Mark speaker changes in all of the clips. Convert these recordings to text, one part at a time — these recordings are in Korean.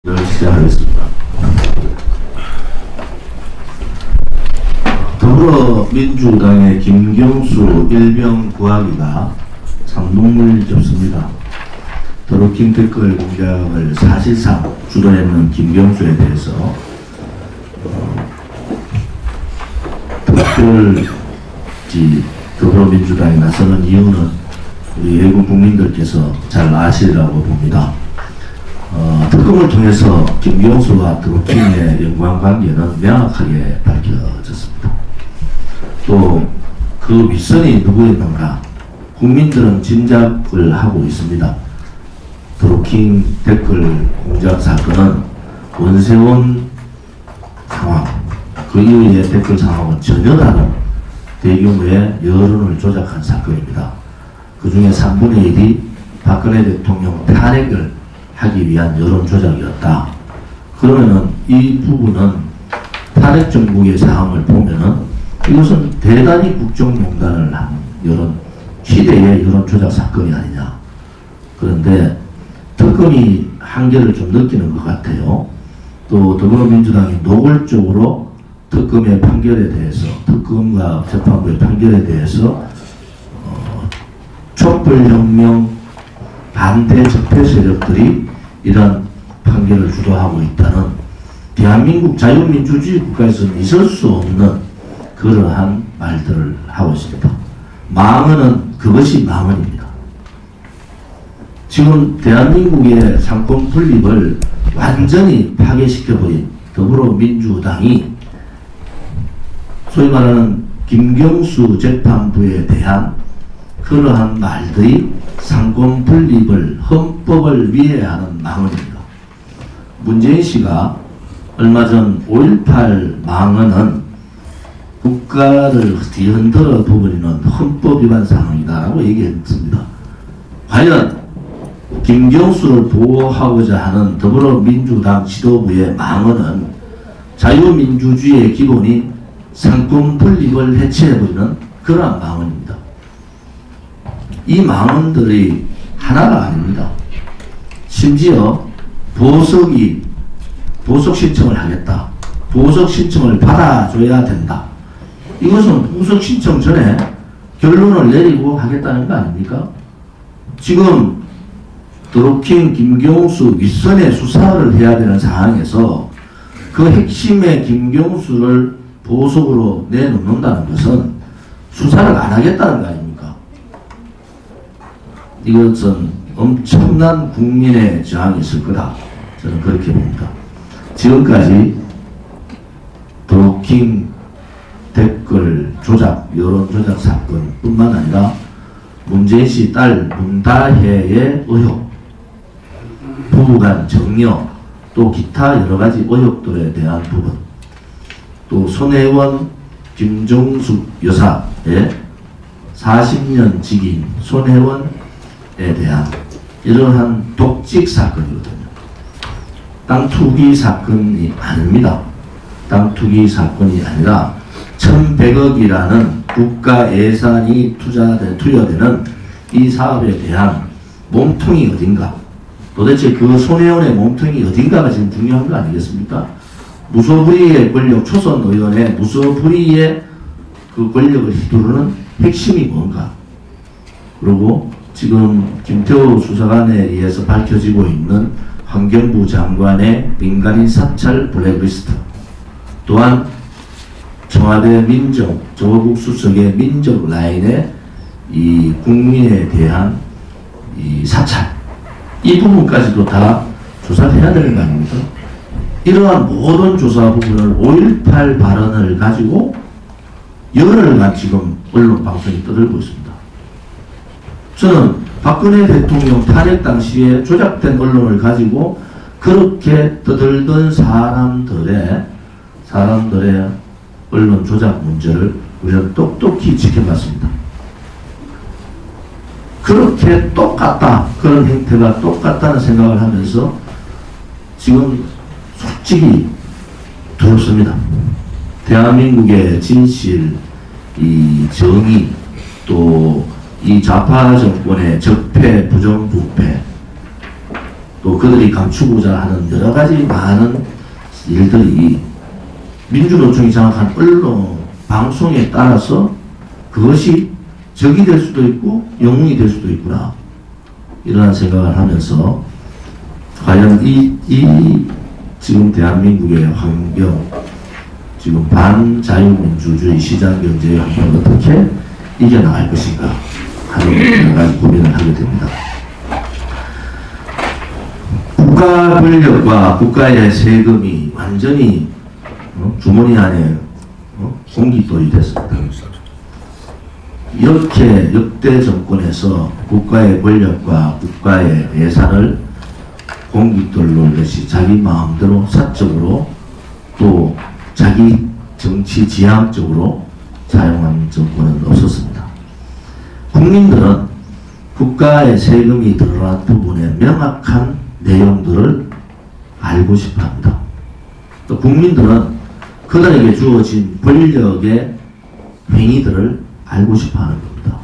Speaker 1: 시작하겠습니다. 더불어민주당의 김경수 일병 구하기가 상동을 접습니다. 더루킹 댓글 공작을 사실상 주도했는 김경수에 대해서 특별히 더불어민주당이 나서는 이유는 우리 외국 국민들께서 잘 아시리라고 봅니다. 특검을 통해서 김경수와 드루킹의 연관관계는 명확하게 밝혀졌습니다. 또 그 윗선이 누구였는가 국민들은 짐작을 하고 있습니다. 드루킹 댓글 공작 사건은 원세훈 상황, 그 이후의 댓글 상황은 전혀 다른 대규모의 여론을 조작한 사건입니다. 그 중에 3분의 1이 박근혜 대통령 탄핵을 하기 위한 여론 조작이었다. 그러면은 이 부분은 탄핵 정국의 상황을 보면은 이것은 대단히 국정농단을 한 시대의 여론 조작 사건이 아니냐. 그런데 특검이 한계를 좀 느끼는 것 같아요. 또 더불어민주당이 노골적으로 특검의 판결에 대해서, 특검과 재판부의 판결에 대해서 촛불혁명 반대 적폐 세력들이 이런 판결을 주도하고 있다는 대한민국 자유민주주의 국가에서는 있을 수 없는 그러한 말들을 하고 있습니다. 망언은 그것이 망언입니다. 지금 대한민국의 상권 분립을 완전히 파괴시켜버린 더불어민주당이 소위 말하는 김경수 재판부에 대한 그러한 말들이 상권 분립을, 헌법을 위해하는 망언입니다. 문재인 씨가 얼마 전 5.18 망언은 국가를 뒤흔들어 버리는 헌법 위반 상황이다라고 얘기했습니다. 과연 김경수를 보호하고자 하는 더불어민주당 지도부의 망언은 자유민주주의의 기본인 상권 분립을 해체해버리는 그러한 망언입니다. 이 망언들이 하나가 아닙니다. 심지어 보석 신청을 하겠다. 보석 신청을 받아줘야 된다. 이것은 보석 신청 전에 결론을 내리고 하겠다는 거 아닙니까? 지금 드루킹 김경수 윗선의 수사를 해야 되는 상황에서 그 핵심의 김경수를 보석으로 내놓는다는 것은 수사를 안 하겠다는 거 아닙니까? 이것은 엄청난 국민의 저항이 있을 거다. 저는 그렇게 봅니다. 지금까지 드루킹 댓글 조작, 여론 조작 사건 뿐만 아니라 문재인 씨 딸 문다혜의 의혹, 부부간 정려, 또 기타 여러가지 의혹들에 대한 부분, 또 손혜원, 김종숙 여사의 40년 직인 손혜원에 대한 이러한 독직 사건이거든요. 땅 투기 사건이 아닙니다. 땅 투기 사건이 아니라 1100억이라는 국가 예산이 투여되는 이 사업에 대한 몸통이 어딘가, 도대체 그 손혜원의 몸통이 어딘가가 지금 중요한 거 아니겠습니까? 무소불위의 권력, 초선 의원의 무소불위의 그 권력을 휘두르는 핵심이 뭔가. 그리고 지금 김태우 수사관에 의해서 밝혀지고 있는 환경부 장관의 민간인 사찰 블랙리스트, 또한 청와대 민정, 조국 수석의 민정 라인의 이 국민에 대한 이 사찰, 이 부분까지도 다 조사를 해야 되는 거 아닙니까? 이러한 모든 조사 부분을 5.18 발언을 가지고 열흘간 지금 언론 방송이 떠들고 있습니다. 저는 박근혜 대통령 탄핵 당시에 조작된 언론을 가지고 그렇게 떠들던 사람들의 언론 조작 문제를 우리는 똑똑히 지켜봤습니다. 그렇게 똑같다, 그런 행태가 똑같다는 생각을 하면서 지금 솔직히 두렵습니다. 대한민국의 진실, 이 정의, 또 이 좌파 정권의 적폐, 부정부패, 또 그들이 감추고자 하는 여러 가지 많은 일들이 민주노총이 장악한 언론, 방송에 따라서 그것이 적이 될 수도 있고 영웅이 될 수도 있구나, 이러한 생각을 하면서 과연 이 지금 대한민국의 환경, 지금 반자유민주주의 시장경제의 환경을 어떻게 이겨나갈 것인가 하는 여러 가지 고민을 하게 됩니다. 국가 권력과 국가의 세금이 완전히 주머니 안에 공깃돌이 됐습니다. 이렇게 역대 정권에서 국가의 권력과 국가의 예산을 공깃돌로 것이 자기 마음대로 사적으로 또 자기 정치 지향적으로 사용한 정권은 없었습니다. 국민들은 국가의 세금이 들어간 부분에 명확한 내용들을 알고 싶어 합니다. 또 국민들은 그들에게 주어진 권력의 행위들을 알고 싶어 하는 겁니다.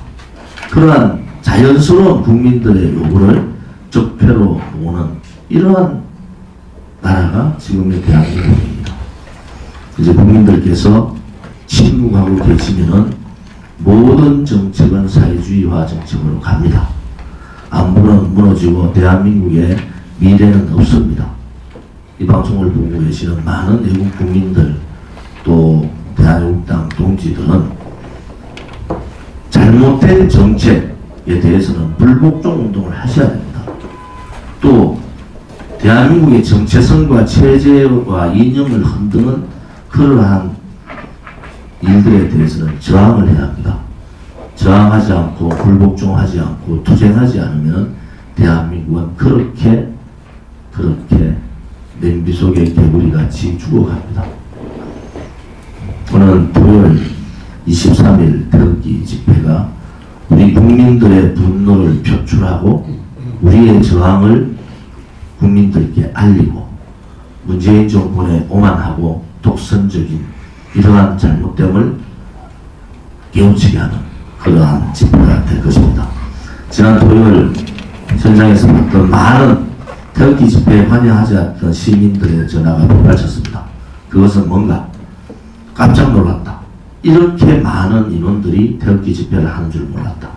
Speaker 1: 그러한 자연스러운 국민들의 요구를 적폐로 모으는 이러한 나라가 지금의 대한민국입니다. 이제 국민들께서 침묵하고 계시면은 모든 정책은 사회주의화 정책으로 갑니다. 안보는 무너지고 대한민국의 미래는 없습니다. 이 방송을 보고 계시는 많은 외국 국민들 또 대한민국당 동지들은 잘못된 정책에 대해서는 불복종 운동을 하셔야 됩니다. 또 대한민국의 정체성과 체제와 이념을 흔드는 그러한 일들에 대해서는 저항을 해야 합니다. 저항하지 않고 불복종하지 않고 투쟁하지 않으면 대한민국은 그렇게 냄비 속의 개구리같이 죽어갑니다. 오늘 토요일 23일 태극기 집회가 우리 국민들의 분노를 표출하고 우리의 저항을 국민들께 알리고 문재인 정권의 오만하고 독선적인 이러한 잘못됨을 깨우치게 하는 그러한 집회가 될 것입니다. 지난 토요일 현장에서 봤던 많은 태극기 집회에 관여하지 않던 시민들의 전화가 폭발쳤습니다. 그것은 뭔가 깜짝 놀랐다. 이렇게 많은 인원들이 태극기 집회를 하는 줄 몰랐다.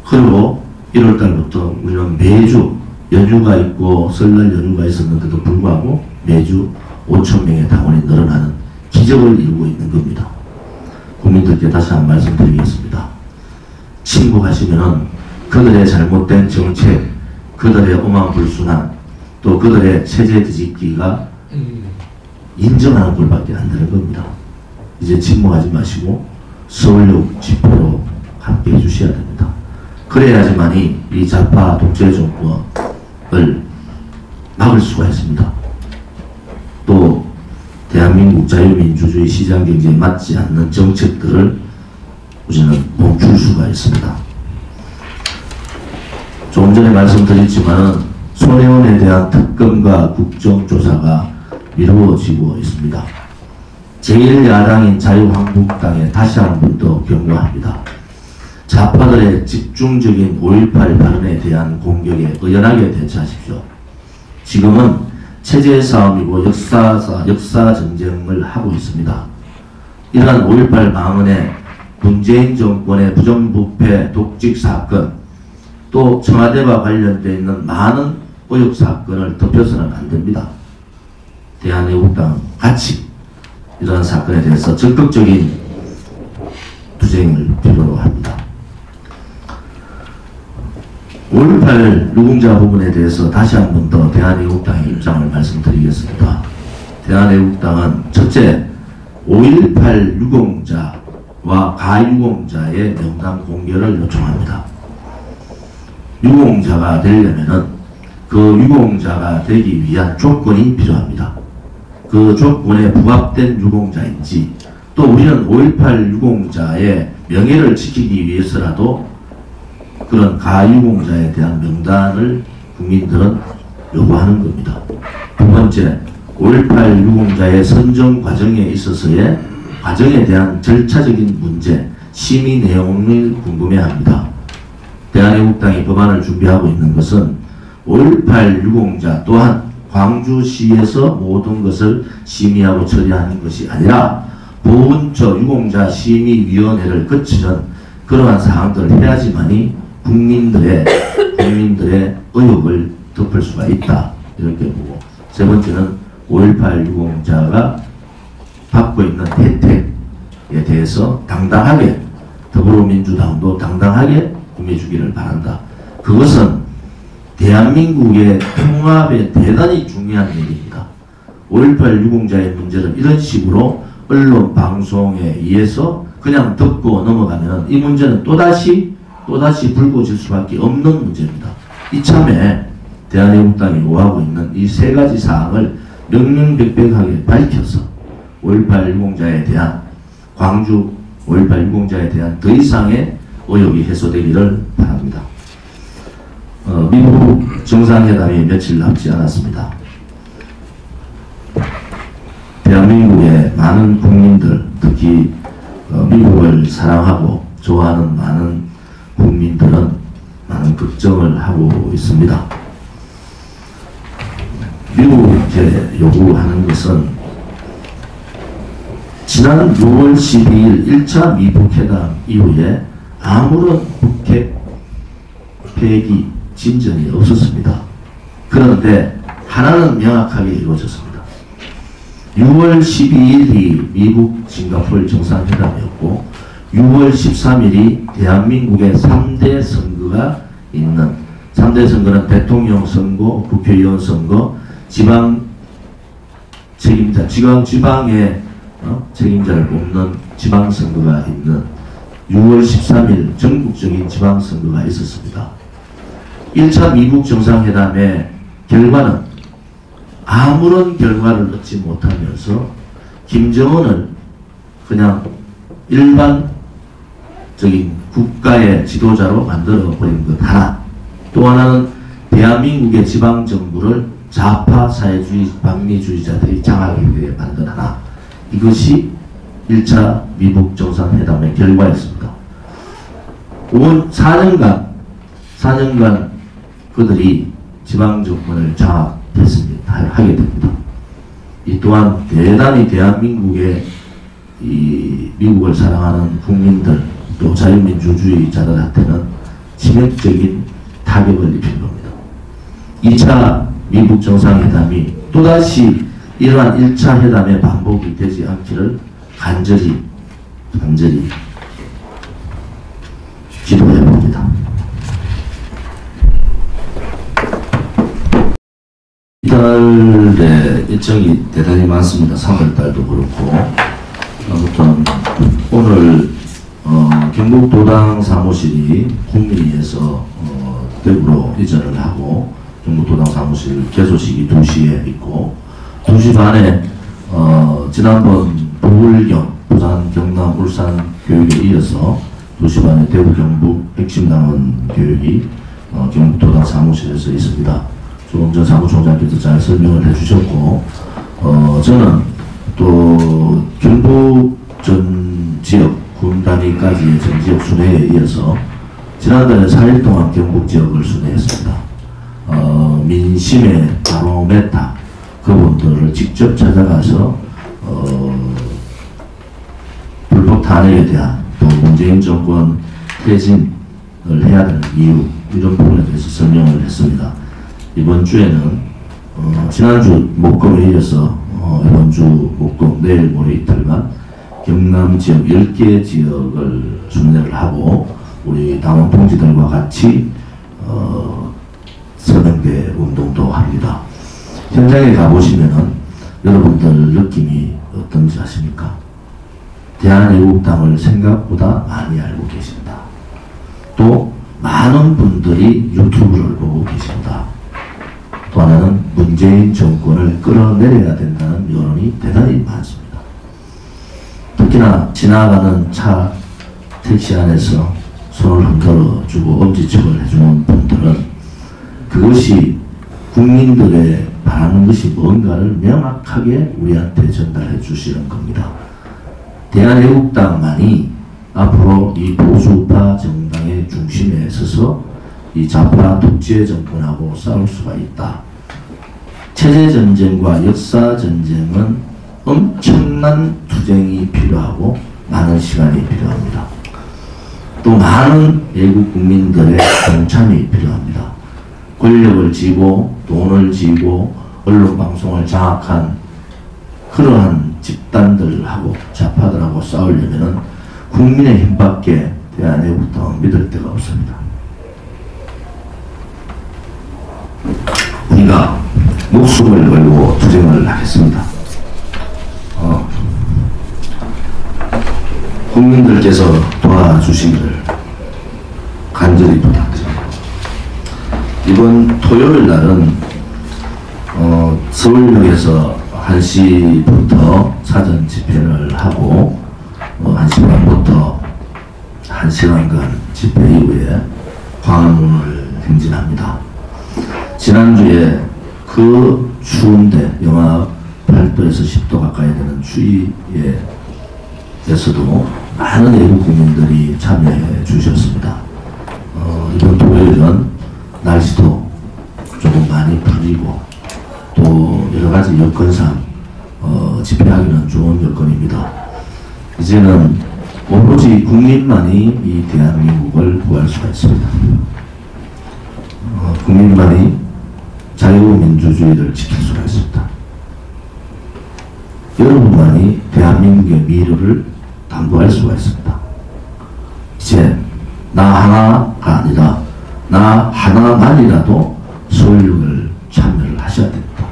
Speaker 1: 그리고 1월달부터 우리는 매주 연휴가 있고 설날 연휴가 있었는데도 불구하고 매주 5,000명의 당원이 늘어나는 기적을 이루고 있는 겁니다. 국민들께 다시 한 말씀드리겠습니다. 침묵하시면은 그들의 잘못된 정책, 그들의 오만불순한 또 그들의 체제 뒤집기가 인정하는 꼴밖에 안 되는 겁니다. 이제 침묵하지 마시고 서울역 집회로 함께 해주셔야 됩니다. 그래야지만이 이 좌파 독재 정권을 막을 수가 있습니다. 또 대한민국 자유민주주의 시장경제에 맞지 않는 정책들을 우리는 멈출 수가 있습니다. 조금 전에 말씀드렸지만 손혜원에 대한 특검과 국정조사가 미루어지고 있습니다. 제1야당인 자유한국당에 다시 한 번 더 경고합니다. 좌파들의 집중적인 5.18 발언에 대한 공격에 의연하게 대처하십시오. 지금은 체제 싸움이고 역사 전쟁을 하고 있습니다. 이러한 5.18 망언에 문재인 정권의 부정부패 독직 사건 또 청와대와 관련되어 있는 많은 의혹 사건을 덮여서는 안 됩니다. 대한애국당 같이 이러한 사건에 대해서 적극적인 투쟁을 필요로 합니다. 5.18 유공자 부분에 대해서 다시 한 번 더 대한애국당의 입장을 말씀드리겠습니다. 대한애국당은 첫째, 5.18 유공자와 가유공자의 명단 공개를 요청합니다. 유공자가 되려면은 그 유공자가 되기 위한 조건이 필요합니다. 그 조건에 부합된 유공자인지 또 우리는 5.18 유공자의 명예를 지키기 위해서라도 그런 가유공자에 대한 명단을 국민들은 요구하는 겁니다. 두 번째, 5.18 유공자의 선정 과정에 있어서의 과정에 대한 절차적인 문제, 심의 내용을 궁금해합니다. 대한애국당이 법안을 준비하고 있는 것은 5.18 유공자 또한 광주시에서 모든 것을 심의하고 처리하는 것이 아니라 보훈처 유공자 심의위원회를 거치는 그러한 사항들을 해야지만이 국민들의 의혹을 덮을 수가 있다. 이렇게 보고, 세 번째는 5.18 유공자가 받고 있는 혜택에 대해서 당당하게, 더불어민주당도 당당하게 임해주기를 바란다. 그것은 대한민국의 통합에 대단히 중요한 일입니다. 5.18 유공자의 문제를 이런 식으로 언론 방송에 의해서 그냥 듣고 넘어가면 이 문제는 또다시 불거질 수밖에 없는 문제입니다. 이참에 대한애국당이 요하고 있는 이 세 가지 사항을 명명백백하게 밝혀서 5.18 유공자에 대한, 광주 5.18 유공자에 대한 더 이상의 의혹이 해소되기를 바랍니다. 미국 정상회담이 며칠 남지 않았습니다. 대한민국의 많은 국민들, 특히 미국을 사랑하고 좋아하는 많은 국민들은 많은 걱정을 하고 있습니다. 미국이 이제 요구하는 것은 지난 6월 12일 1차 미북회담 이후에 아무런 북핵 폐기 진전이 없었습니다. 그런데 하나는 명확하게 이루어졌습니다. 6월 12일이 미국 싱가포르 정상회담이었고 6월 13일이 대한민국의 3대 선거가 있는, 3대 선거는 대통령 선거, 국회의원 선거, 지방 책임자, 지방의 책임자를 뽑는 지방선거가 있는 6월 13일 전국적인 지방선거가 있었습니다. 1차 미국 정상회담의 결과는 아무런 결과를 얻지 못하면서 김정은을 그냥 일반적인 국가의 지도자로 만들어버린 것 하나, 또 하나는 대한민국의 지방정부를 좌파 사회주의 반미주의자들이 장악하게 만든 하나, 이것이 1차 미국 정상회담의 결과였습니다. 4년간 그들이 지방정권을 하게 됩니다. 이 또한 대단히 대한민국의 이 미국을 사랑하는 국민들, 또 자유민주주의자들한테는 치명적인 타격을 입힌 겁니다. 2차 미국 정상회담이 또다시 이러한 1차 회담의 반복이 되지 않기를 간절히 기도해봅니다. 이달에 일정이 대단히 많습니다. 3월달도 그렇고. 아무튼 오늘 경북도당 사무실이 국민위에서 대구로 이전을 하고 경북도당 사무실 개소식이 2시에 있고 2시 반에 지난번 부울경, 부산, 경남, 울산 교육에 이어서 2시 반에 대구, 경북 핵심당원 교육이 경북도당 사무실에서 있습니다. 조금 전 사무총장께서 잘 설명을 해주셨고, 저는 또 경북 전 지역, 군 단위까지의 전 지역 순회에 이어서 지난달에 4일 동안 경북 지역을 순회했습니다. 민심의 바로메타, 그분들을 직접 찾아가서 불법 탄핵에 대한, 또 문재인 정권 퇴진을 해야 되는 이유, 이런 부분에 대해서 설명을 했습니다. 이번 주에는 지난주 목금에 이어서 이번 주 목금, 내일 모레 이틀간 경남 지역 10개 지역을 순회를 하고 우리 당원 동지들과 같이 서명대 운동도 합니다. 현장에 가보시면은 여러분들 느낌이 어떤지 아십니까? 대한애국당을 생각보다 많이 알고 계신다. 또 많은 분들이 유튜브를 보고 계신다. 또 하나는 문재인 정권을 끌어내려야 된다는 여론이 대단히 많습니다. 특히나 지나가는 차, 택시 안에서 손을 흔들어주고 엄지척을 해주는 분들은 그것이 국민들의 바라는 것이 뭔가를 명확하게 우리한테 전달해 주시는 겁니다. 대한애국당만이 앞으로 이 보수파 정당의 중심에 서서 이 좌파 독재 정권하고 싸울 수가 있다. 체제 전쟁과 역사 전쟁은 엄청난 투쟁이 필요하고 많은 시간이 필요합니다. 또 많은 외국 국민들의 동참이 필요합니다. 권력을 쥐고 돈을 쥐고 언론 방송을 장악한 그러한 집단들하고 좌파들하고 싸우려면은 국민의 힘밖에 대한애국당은 믿을 데가 없습니다. 우리가 목숨을 걸고 투쟁을 하겠습니다. 국민들께서 도와주시기를 간절히 부탁드립니다. 이번 토요일 날은 서울역에서 1시부터 사전 집회를 하고 1시간부터 1시간간 집회 이후에 광화문을 행진합니다. 지난주에 그 추운데 영하 8도에서 10도 가까이 되는 추위에서도 많은 외국 국민들이 참여해 주셨습니다. 이번 토요일은 날씨도 조금 많이 풀리고 또 여러가지 여건상 집회하기는 좋은 여건입니다. 이제는 오로지 국민만이 이 대한민국을 구할 수가 있습니다. 국민만이 자유민주주의를 지킬 수가 있습니다. 여러분만이 대한민국의 미래를 담보할 수가 있습니다. 이제 나 하나가 아니라 나 하나만이라도 서울역을 참여를 하셔야 됩니다.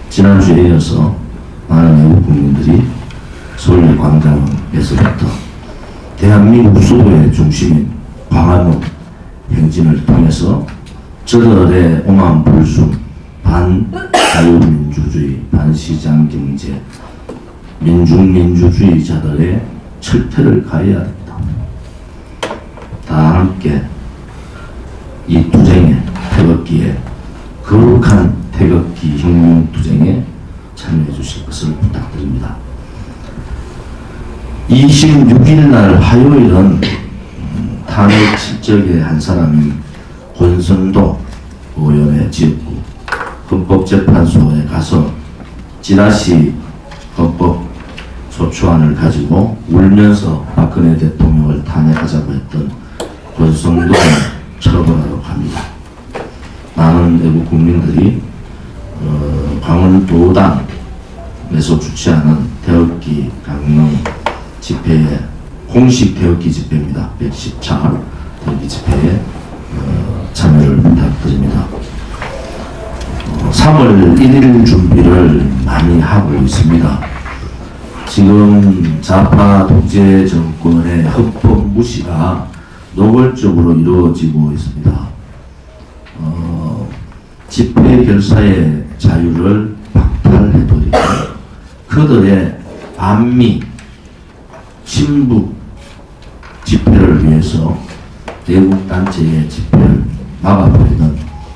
Speaker 1: 지난주에 이어서 많은 외국 국민들이 서울 광장에서부터 대한민국 수도의 중심인 광화문 행진을 통해서 저들의 오만 불순, 반자유민주주의, 반시장경제, 민중민주주의자들의 철퇴를 가해야 됩니다. 다 함께 이 투쟁에, 태극기에, 거룩한 태극기 혁명 투쟁에 참여해 주실 것을 부탁드립니다. 26일 날 화요일은 탄핵 실적의 한 사람이 권선도 의원의 지역구 헌법재판소에 가서 지라시 헌법소추안을 가지고 울면서 박근혜 대통령을 탄핵하자고 했던 권선도를 처벌하도록 합니다. 많은 외국 국민들이 강원도당에서 주최하는 태극기 강령 집회에 공식 태극기 집회입니다. 110차 태극기 집회에 참여를 부탁드립니다. 3월 1일 준비를 많이 하고 있습니다. 지금 좌파 독재 정권의 헌법 무시가 노골적으로 이루어지고 있습니다. 집회 결사의 자유를 박탈해버리고 그들의 반미 친북 집회를 위해서 외국 단체의 집회를 막아버리는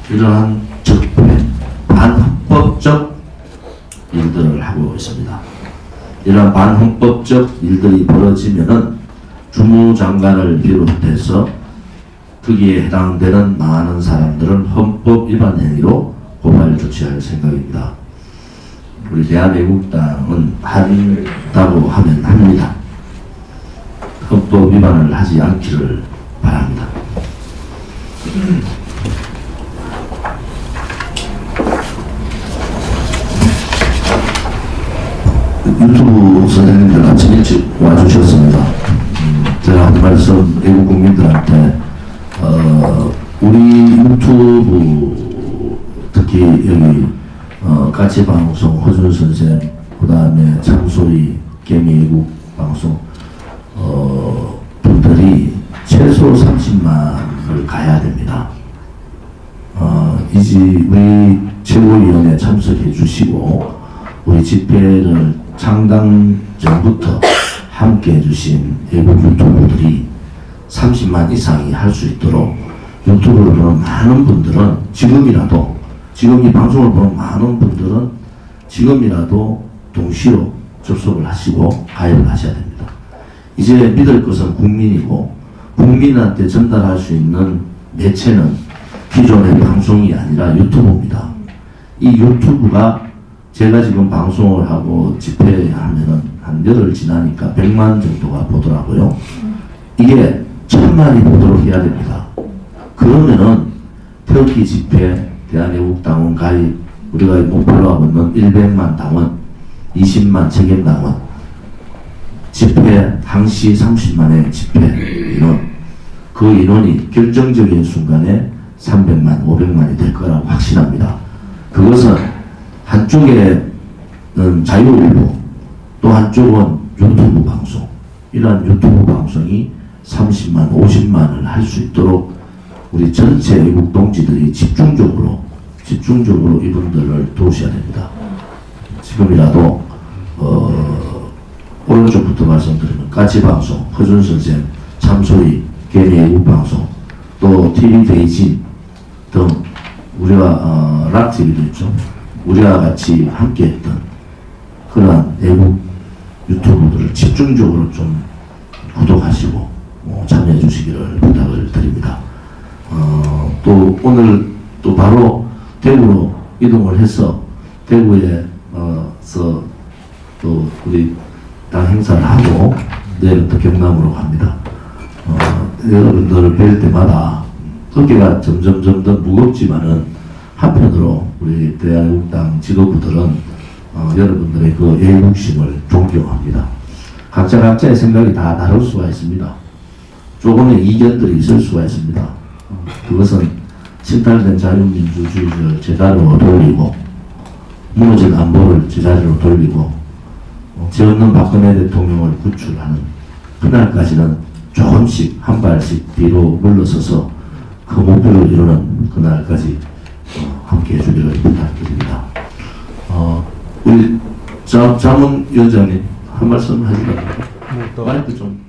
Speaker 1: 이러한 적폐, 반헌법적 일들을 하고 있습니다. 이러한 반헌법적 일들이 벌어지면은 주무장관을 비롯해서 거기에 해당되는 많은 사람들은 헌법 위반 행위로 고발 조치할 생각입니다. 우리 대한애국당은 한다고 하면 합니다. 헌법 위반을 하지 않기를 바랍니다. 유튜브 선생님들 아침 일찍 와주셨습니다. 제가 한 말씀 외국 국민들한테 우리 유튜브 특히 여기 까치방송 허준 선생 그 다음에 참소리 개미외국 방송 분들이 최소 30만을 가야 됩니다. 우리 최고위원회 참석해 주시고 우리 집회를 창당 전부터 함께 해주신 외국 유튜브들이 30만 이상이 할 수 있도록 유튜브를 보는 많은 분들은 지금 이 방송을 보는 많은 분들은 지금이라도 동시로 접속을 하시고 가입을 하셔야 됩니다. 이제 믿을 것은 국민이고 국민한테 전달할 수 있는 매체는 기존의 방송이 아니라 유튜브입니다. 이 유튜브가 제가 지금 방송을 하고 집회하면은 한 열흘 지나니까 100만 정도가 보더라고요. 이게 1000만이 보도록 해야 됩니다. 그러면은 터키 집회, 대한애국당원 가입, 우리가 목표로 하고 있는 100만 당원, 20만 책임당원, 집회 항시 30만의 집회 인원, 그 인원이 결정적인 순간에 300만, 500만이 될 거라고 확신합니다. 그것은 한쪽에는 자유일보, 또 한쪽은 유튜브 방송, 이러한 유튜브 방송이 30만, 50만을 할 수 있도록 우리 전체 애국 동지들이 집중적으로 이분들을 도우셔야 됩니다. 지금이라도 오른쪽부터 말씀드리면 까치방송, 허준선생, 참소희, 개미 애국방송, 또 TV대진 등 우리가 락TV도 있죠. 우리와 같이 함께했던 그러한 애국 유튜브들을 집중적으로 좀 구독하시고 참여해 주시기를 부탁을 드립니다. 또 오늘 또 바로 대구로 이동을 해서 대구에서 또 우리 당 행사를 하고 내일부터 경남으로 갑니다. 여러분들을 뵐 때마다 어깨가 점점 무겁지만은 한편으로 우리 대한애국당 지도부들은 여러분들의 그 애국심을 존경합니다. 각자의 생각이 다 다를 수가 있습니다. 조금의 이견들이 있을 수가 있습니다. 그것은 침탈된 자유민주주의를 제자리로 돌리고 무너진 안보를 제자리로 돌리고 죄 없는 박근혜 대통령을 구출하는 그날까지는 조금씩 한 발씩 뒤로 물러서서 그 목표를 이루는 그날까지 함께 해주기를 부탁드립니다. 우리 자문위원장님 한 말씀 하시라고 마이크 좀